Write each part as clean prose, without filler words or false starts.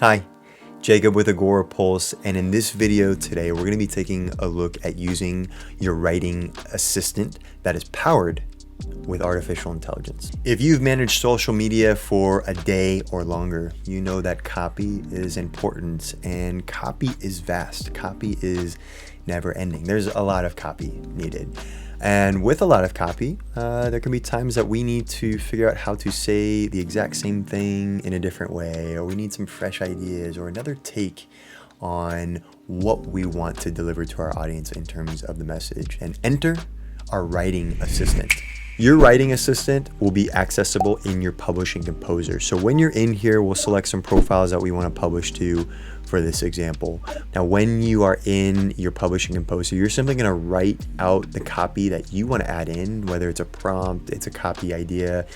Hi, Jacob with Agorapulse, and in this video today, we're going to be taking a look at using your writing assistant that is powered with artificial intelligence. If you've managed social media for a day or longer, you know that copy is important and copy is vast. Copy is never ending. There's a lot of copy needed. And with a lot of copy, there can be times that we need to figure out how to say the exact same thing in a different way, or we need some fresh ideas or another take on what we want to deliver to our audience in terms of the message. And enter our writing assistant. Your writing assistant will be accessible in your publishing composer. So when you're in here, we'll select some profiles that we want to publish to for this example. Now, when you are in your publishing composer, you're simply going to write out the copy that you want to add in, whether it's a prompt, it's a copy idea,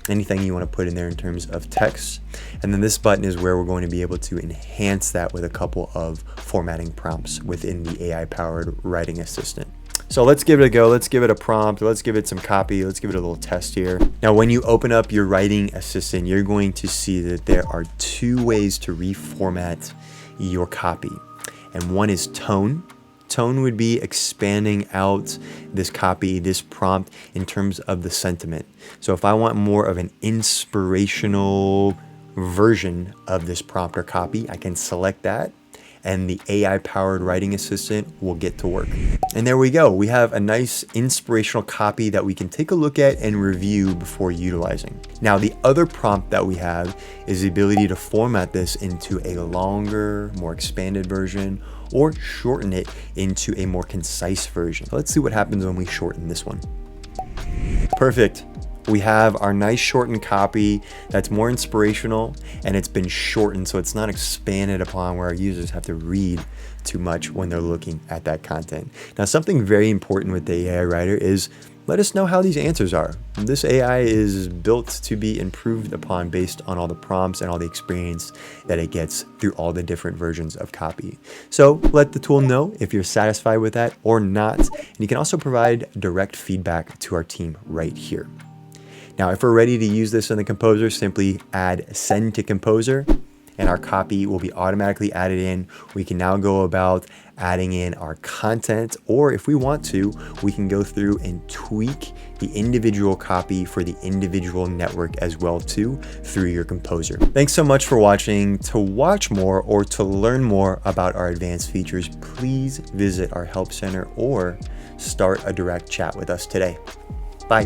anything you want to put in there in terms of text. And then this button is where we're going to be able to enhance that with a couple of formatting prompts within the AI-powered writing assistant. So let's give it a go. Let's give it a prompt. Let's give it some copy. Let's give it a little test here. Now, when you open up your writing assistant, you're going to see that there are two ways to reformat your copy. And one is tone. Tone would be expanding out this copy, this prompt in terms of the sentiment. So if I want more of an inspirational version of this prompt or copy, I can select that, and the AI-powered writing assistant will get to work. And there we go. We have a nice inspirational copy that we can take a look at and review before utilizing. Now, the other prompt that we have is the ability to format this into a longer, more expanded version, or shorten it into a more concise version. So let's see what happens when we shorten this one. Perfect. We have our nice shortened copy that's more inspirational, and it's been shortened so it's not expanded upon where our users have to read too much when they're looking at that content. Now, something very important with the AI writer is let us know how these answers are. This AI is built to be improved upon based on all the prompts and all the experience that it gets through all the different versions of copy. So let the tool know if you're satisfied with that or not. And you can also provide direct feedback to our team right here. Now, if we're ready to use this in the composer, simply add send to composer and our copy will be automatically added in. We can now go about adding in our content, or if we want to, we can go through and tweak the individual copy for the individual network as well too through your composer. Thanks so much for watching. To watch more or to learn more about our advanced features, please visit our help center or start a direct chat with us today. Bye.